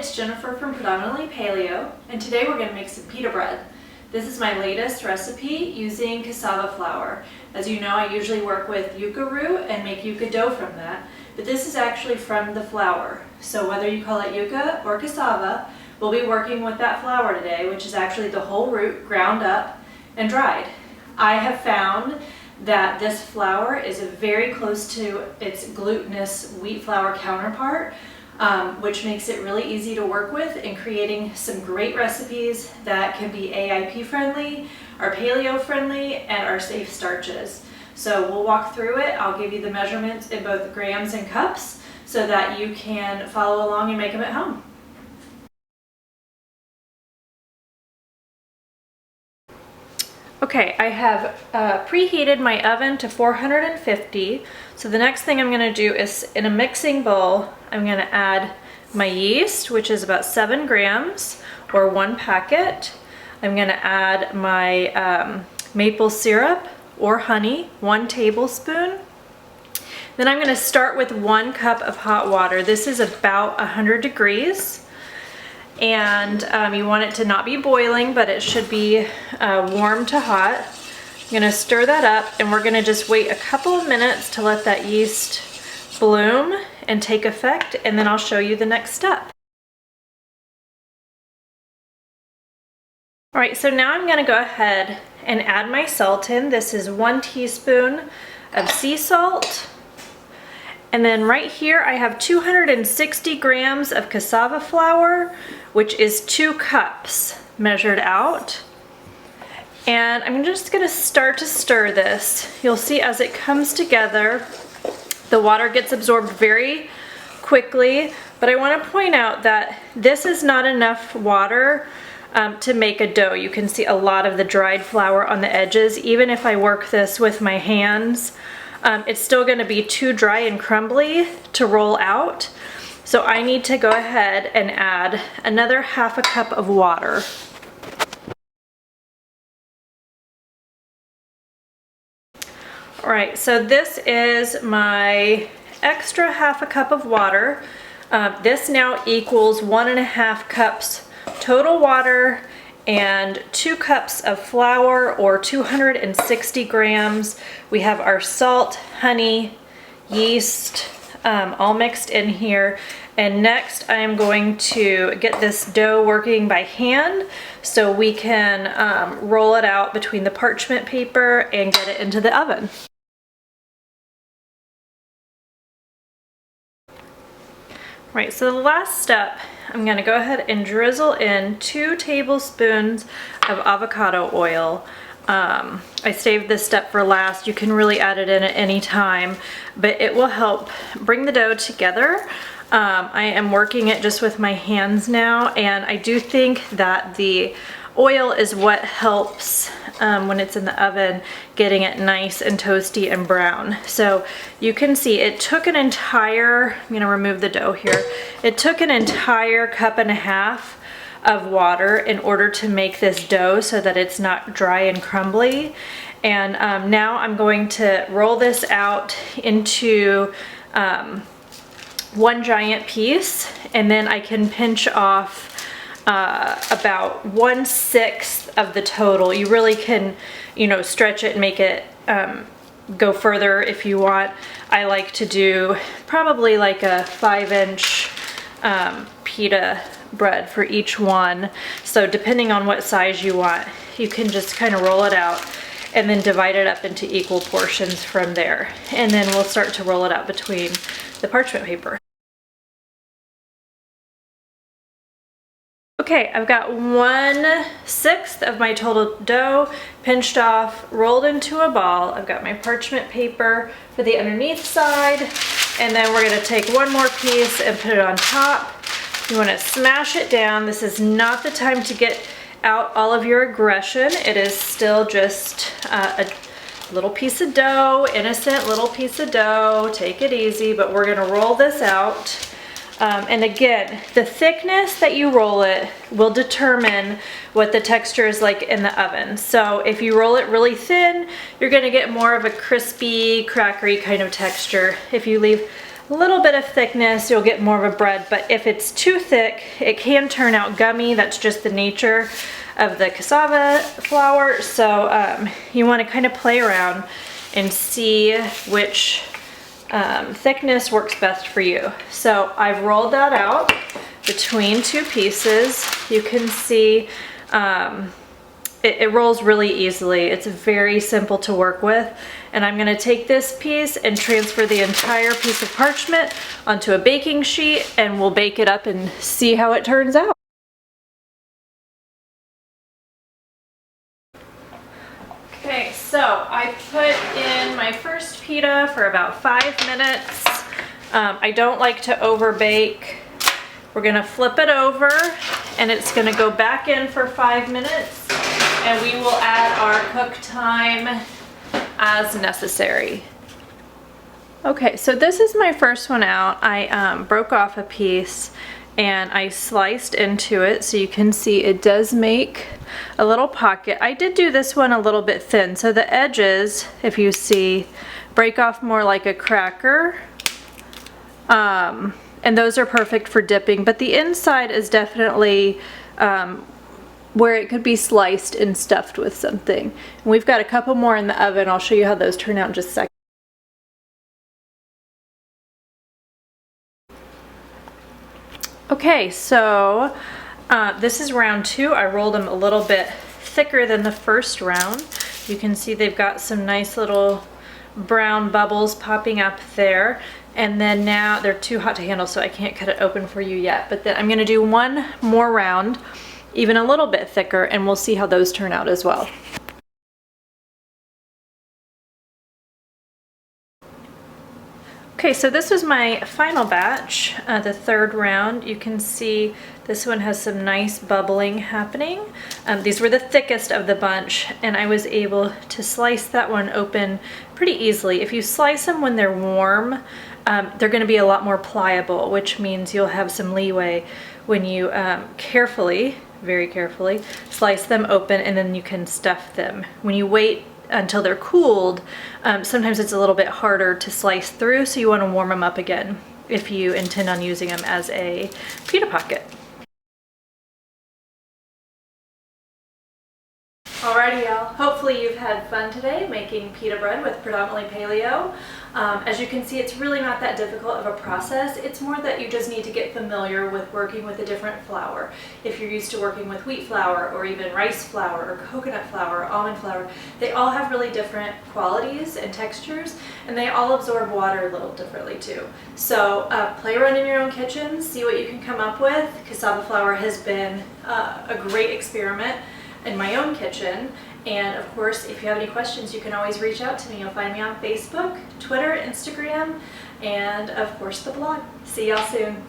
it's Jennifer from Predominantly Paleo, and today we're going to make some pita bread. This is my latest recipe using cassava flour. As you know, I usually work with yuca root and make yuca dough from that, but this is actually from the flour. So whether you call it yuca or cassava, we'll be working with that flour today, which is actually the whole root ground up and dried. I have found that this flour is very close to its glutinous wheat flour counterpart, which makes it really easy to work with in creating some great recipes that can be AIP friendly, are paleo friendly, and are safe starches. So we'll walk through it. I'll give you the measurements in both grams and cups so that you can follow along and make them at home. Okay, I have preheated my oven to 450. So the next thing I'm going to do is, in a mixing bowl, I'm going to add my yeast, which is about 7 grams or 1 packet. I'm going to add my maple syrup or honey, 1 tablespoon. Then I'm going to start with 1 cup of hot water. This is about 100 degrees. And you want it to not be boiling, but it should be warm to hot. I'm gonna stir that up, and we're gonna just wait a couple of minutes to let that yeast bloom and take effect, and then I'll show you the next step. All right, so now I'm gonna go ahead and add my salt in. This is 1 teaspoon of sea salt. And then right here I have 260 grams of cassava flour, which is 2 cups measured out. And I'm just gonna start to stir this. You'll see as it comes together, the water gets absorbed very quickly, but I wanna point out that this is not enough water to make a dough. You can see a lot of the dried flour on the edges. Even if I work this with my hands, it's still going to be too dry and crumbly to roll out. So I need to go ahead and add another ½ cup of water. All right, so this is my extra ½ cup of water. This now equals 1½ cups total water and 2 cups of flour, or 260 grams. We have our salt, honey, yeast, all mixed in here. And next I am going to get this dough working by hand so we can roll it out between the parchment paper and get it into the oven. Right, so the last step, I'm going to go ahead and drizzle in 2 tablespoons of avocado oil. I saved this step for last. You can really add it in at any time, but it will help bring the dough together. I am working it just with my hands now, and I do think that the oil is what helps when it's in the oven, getting it nice and toasty and brown. So you can see it took an entire, I'm gonna remove the dough here, it took an entire 1.5 cups of water in order to make this dough so that it's not dry and crumbly. And now I'm going to roll this out into 1 giant piece, and then I can pinch off about 1/6 of the total. You really can, you know, stretch it and make it go further if you want. I like to do probably like a 5-inch pita bread for each one. So depending on what size you want, you can just kind of roll it out and then divide it up into equal portions from there. And then we'll start to roll it out between the parchment paper. Okay, I've got 1/6 of my total dough pinched off, rolled into a ball. I've got my parchment paper for the underneath side, and then we're gonna take 1 more piece and put it on top. You wanna smash it down. This is not the time to get out all of your aggression. It is still just a little piece of dough, innocent little piece of dough. Take it easy, but we're gonna roll this out. And again, the thickness that you roll it will determine what the texture is like in the oven. So if you roll it really thin, you're gonna get more of a crispy, crackery kind of texture. If you leave a little bit of thickness, you'll get more of a bread, but if it's too thick, it can turn out gummy. That's just the nature of the cassava flour. So you want to kind of play around and see which thickness works best for you. So I've rolled that out between two pieces. You can see it rolls really easily. It's very simple to work with. And I'm gonna take this piece and transfer the entire piece of parchment onto a baking sheet, and we'll bake it up and see how it turns out. Okay, so I put in my first pita for about 5 minutes. I don't like to over bake. We're gonna flip it over and it's gonna go back in for 5 minutes, and we will add our cook time as necessary. Okay, so this is my first one out. I broke off a piece and I sliced into it, so you can see it does make a little pocket. I did do this one a little bit thin, so the edges, if you see, break off more like a cracker. And those are perfect for dipping, but the inside is definitely where it could be sliced and stuffed with something. And we've got a couple more in the oven. I'll show you how those turn out in just a second. Okay, so this is round 2. I rolled them a little bit thicker than the first round. You can see they've got some nice little brown bubbles popping up there. And then now they're too hot to handle, so I can't cut it open for you yet. But then I'm gonna do one more round, even a little bit thicker, and we'll see how those turn out as well. Okay, so this was my final batch, the third round. You can see this one has some nice bubbling happening. These were the thickest of the bunch, and I was able to slice that one open pretty easily. If you slice them when they're warm, they're gonna be a lot more pliable, which means you'll have some leeway when you carefully, very carefully, slice them open, and then you can stuff them. When you wait until they're cooled, sometimes it's a little bit harder to slice through, so you want to warm them up again if you intend on using them as a pita pocket. Alrighty, y'all. Hopefully you've had fun today making pita bread with predominantly paleo. As you can see, it's really not that difficult of a process. It's more that you just need to get familiar with working with a different flour. If you're used to working with wheat flour or even rice flour or coconut flour or almond flour, they all have really different qualities and textures, and they all absorb water a little differently too. So play around in your own kitchen, see what you can come up with. Cassava flour has been a great experiment in my own kitchen. And of course, if you have any questions, you can always reach out to me. You'll find me on Facebook, Twitter, Instagram, and of course the blog. See y'all soon.